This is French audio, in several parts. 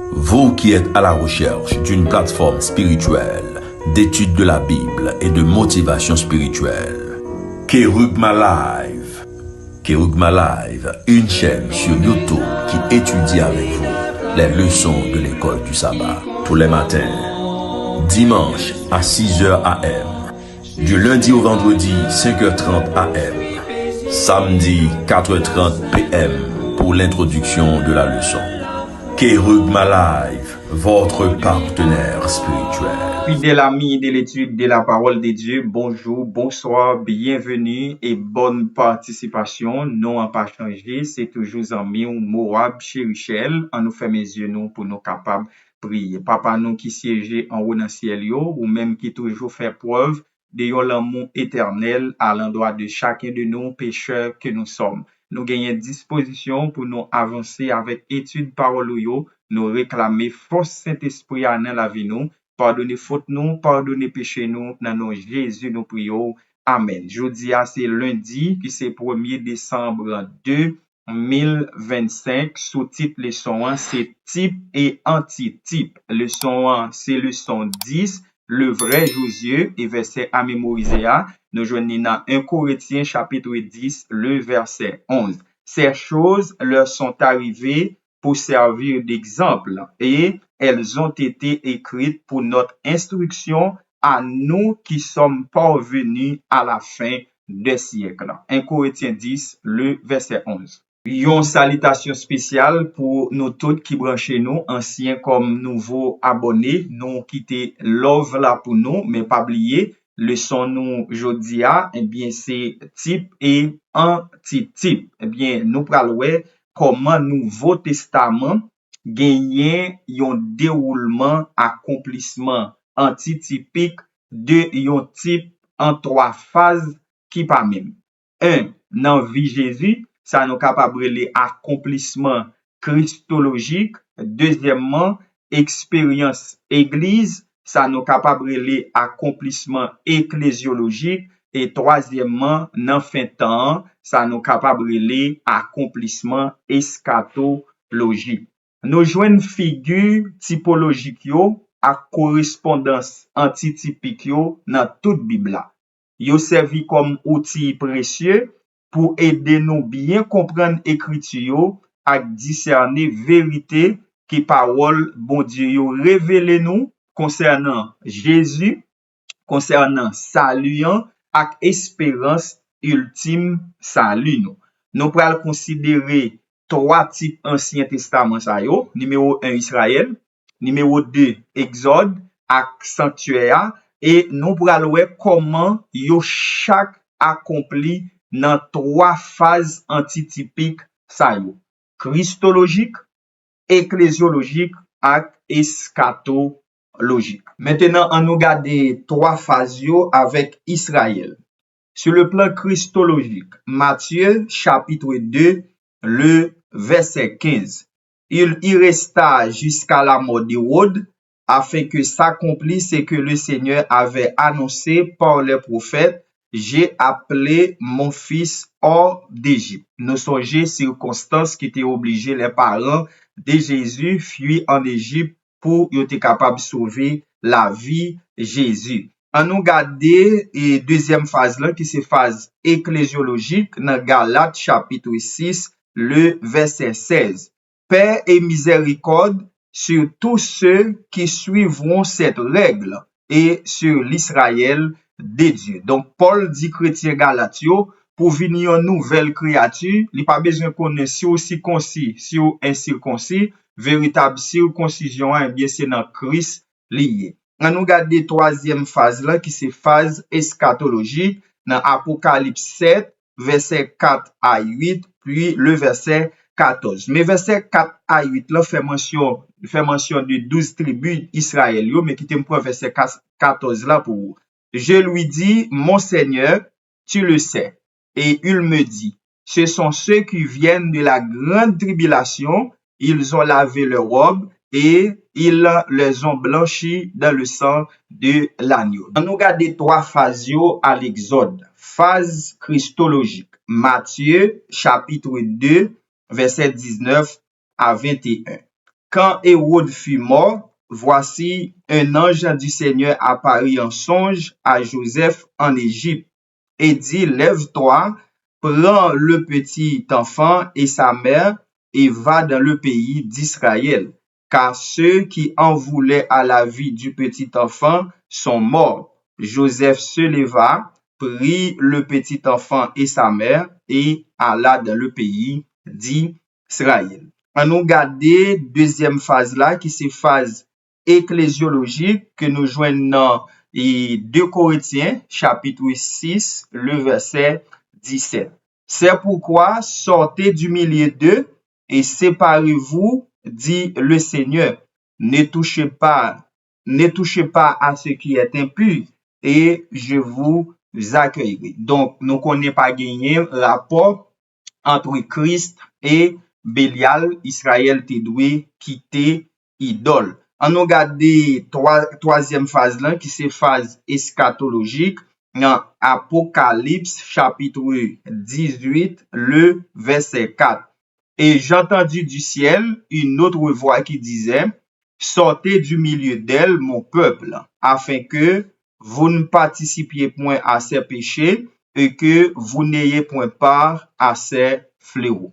Vous qui êtes à la recherche d'une plateforme spirituelle, d'étude de la Bible et de motivation spirituelle, Kerugma Live. Kerugma Live, une chaîne sur YouTube qui étudie avec vous les leçons de l'école du sabbat tous les matins, dimanche à 6h AM, du lundi au vendredi 5h30 AM, samedi 4h30 PM pour l'introduction de la leçon. Kerugma Live, votre partenaire spirituel. Fidèles amis de l'étude de la parole de Dieu, bonjour, bonsoir, bienvenue et bonne participation. Non à pas changé, c'est toujours ami ou Moab chez Richel. En nous fait mes yeux nous pour nous capables prier. Papa nous qui siège en haut dans le ciel yo, ou même qui toujours fait preuve de yon l'amour éternel à l'endroit de chacun de nous pécheurs que nous sommes. Nous gagnons disposition pour nous avancer avec étude parole yo, nous réclamer force Saint-Esprit à dans la vie nous. Pardonnez faute nous, pardonnez péché nous, dans nom Jésus nous prions. Amen. Jeudi c'est lundi, qui c'est 1er décembre 2025. Sous-titre leçon 1, c'est type et antitype. Leçon 1, c'est leçon 10, le vrai Josué, et verset à mémoriser. Nous joignons dans 1 Corinthiens chapitre 10, le verset 11. Ces choses leur sont arrivées pour servir d'exemple et elles ont été écrites pour notre instruction à nous qui sommes parvenus à la fin des siècles. 1 Corinthiens 10, le verset 11. Une salutation spéciale pour nous tous qui branchez nous, anciens comme nouveaux abonnés, nous quitter love là pour nous, mais pas oublier, leçon nous aujourd'hui, eh bien, c'est type et antitype. Eh bien, nous parlons comment Nouveau Testament gagne un déroulement accomplissement antitypique de un type en 3 phases qui pas même. 1. Dans vie Jésus, ça nous capable les accomplissement christologique. Deuxièmement, expérience église, ça nous capable les accomplissement ecclésiologique. Et troisièmement, dans fin temps, ça nous capable les accomplissement eschatologique. Nous joignons figure typologique yo à correspondance antitypique yo dans toute Bible. Yo servi comme outil précieux pour aider nous bien comprendre écriture et discerner vérité qui parole bon Dieu yo révélé nous concernant Jésus, concernant salut ak espérance ultime salut nous. Nous pral considérer 3 types Ancien Testament sa yo. Numéro 1 Israël, numéro 2 Exode ak sanctuaire et nous pral wè comment yo chaque accompli dans 3 phases antitypiques sa yo. Christologique, ecclésiologique ak eschatologique. Maintenant, on nous regarde 3 phases avec Israël. Sur le plan christologique, Matthieu chapitre 2, le verset 15. Il y resta jusqu'à la mort d'Hérode, afin que s'accomplisse ce que le Seigneur avait annoncé par les prophètes. J'ai appelé mon fils hors d'Égypte. Nous songez circonstances qui étaient obligées les parents de Jésus fuir en Égypte pour être capable de sauver la vie Jésus. On nous regarde et deuxième phase là qui c'est phase ecclésiologique dans Galates chapitre 6 le verset 16. Paix et miséricorde sur tous ceux qui suivront cette règle et sur l'Israël des dieux. Donc Paul dit chrétien Galatio pour venir une nouvelle créature, il pas besoin connaître si aussi concis, si ou incirconcis, véritable circoncision eh bien c'est dans Christ lié. On nous regarde troisième phase là qui c'est phase eschatologique dans Apocalypse 7 verset 4 à 8 puis le verset 14. Mais verset 4 à 8 là fait mention de 12 tribus Israël yo mais qui te prend verset 14 là pour vous. Je lui dis mon Seigneur, tu le sais. Et il me dit, ce sont ceux qui viennent de la grande tribulation, ils ont lavé leurs robes et ils les ont blanchis dans le sang de l'agneau. On nous regarde 3 phases à l'Exode. Phase christologique. Matthieu chapitre 2 verset 19 à 21. Quand Hérode fut mort, voici un ange du Seigneur apparut en songe à Joseph en Égypte et dit, lève-toi, prends le petit enfant et sa mère et va dans le pays d'Israël, car ceux qui en voulaient à la vie du petit enfant sont morts. Joseph se leva, prit le petit enfant et sa mère et alla dans le pays d'Israël. On nous garder deuxième phase là qui c'est phase ecclésiologique que nous joignons dans 2 Corinthiens chapitre 6 le verset 17. C'est pourquoi sortez du milieu d'eux et séparez-vous, dit le Seigneur. Ne touchez pas à ce qui est impur et je vous accueillerai. Donc, nous connaissons pas gagné rapport entre Christ et Bélial, Israël te doué quitter idole. On nous garde troisième phase là qui c'est phase eschatologique dans Apocalypse chapitre 18 le verset 4. Et j'entendis du ciel une autre voix qui disait, sortez du milieu d'elle, mon peuple, afin que vous ne participiez point à ses péchés et que vous n'ayez point part à ses fléaux.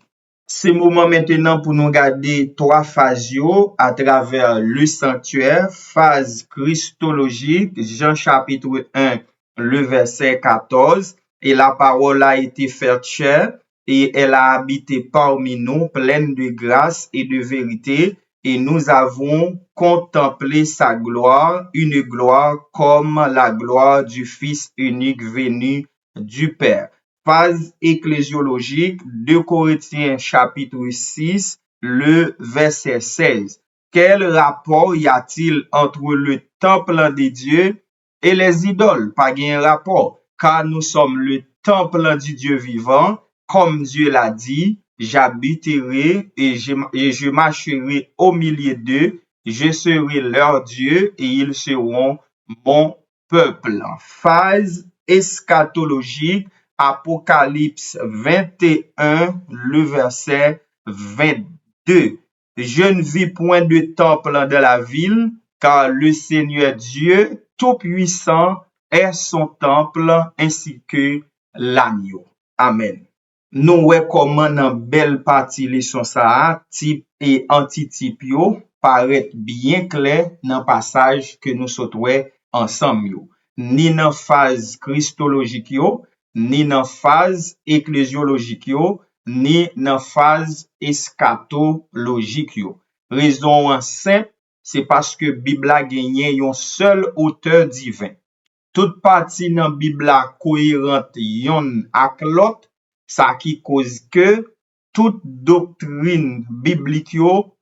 C'est le moment maintenant pour nous garder 3 phases à travers le sanctuaire. Phase christologique, Jean chapitre 1, le verset 14. Et la parole a été faite chair et elle a habité parmi nous, pleine de grâce et de vérité. Et nous avons contemplé sa gloire, une gloire comme la gloire du Fils unique venu du Père. Phase ecclésiologique, 2 Corinthiens chapitre 6, le verset 16. Quel rapport y a-t-il entre le temple de Dieu et les idoles? Pas un rapport, car nous sommes le temple du Dieu vivant, comme Dieu l'a dit, j'habiterai et je marcherai au milieu d'eux, je serai leur Dieu et ils seront mon peuple. Phase eschatologique, Apocalypse 21, le verset 22. Je ne vis point de temple dans la ville, car le Seigneur Dieu Tout-Puissant est son temple ainsi que l'agneau. Amen. Nous voyons comment dans belle partie leçon ça, type et antitype yo, paraît bien clair dans passage que nous sautons ensemble yo. Ni dans phase christologique yo, ni dans phase ecclésiologique yo, ni dans phase eschatologique yo. Raison simple, c'est parce que Bible a gagné un seul auteur divin. Toute partie dans Bible cohérente yon ak l'autre, ça qui cause que toute doctrine biblique yo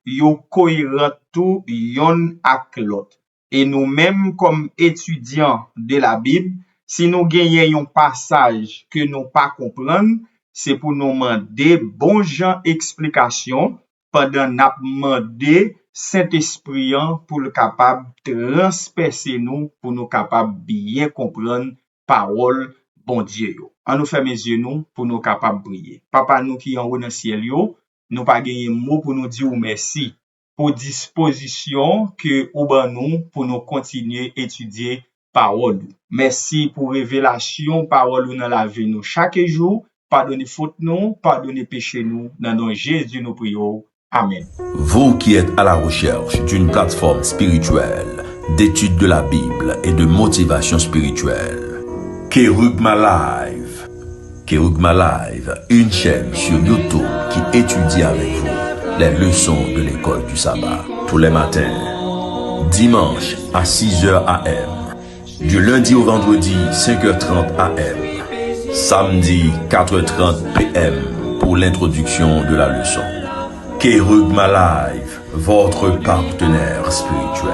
cohérente tout yon ak l'autre. Et nous-mêmes comme étudiants de la Bible, si nous gagnons un passage que nous pas comprendre, c'est pour nous demander bon genre explication pendant nous demander Saint-Esprit pour le capable transpercer nous pour nous capable bien comprendre parole bon Dieu yo. On nous ferme les yeux nous pour nous capable prier. Papa nous qui en haut dans ciel yo, nous pas gagner mot pour nous dire merci pour disposition que ou ban nous pour nous continuer étudier parole. Merci pour révélation parole dans la vie nous chaque jour. Pardonnez faute nous, pardonnez péché nous dans nom Jésus nous prions. Amen. Vous qui êtes à la recherche d'une plateforme spirituelle, d'étude de la Bible et de motivation spirituelle, Kerugma Live. Kerugma Live, une chaîne sur YouTube qui étudie avec vous les leçons de l'école du sabbat tous les matins, dimanche à 6h AM, du lundi au vendredi 5h30 AM, samedi 4h30 PM pour l'introduction de la leçon. Kerugma Live, votre partenaire spirituel.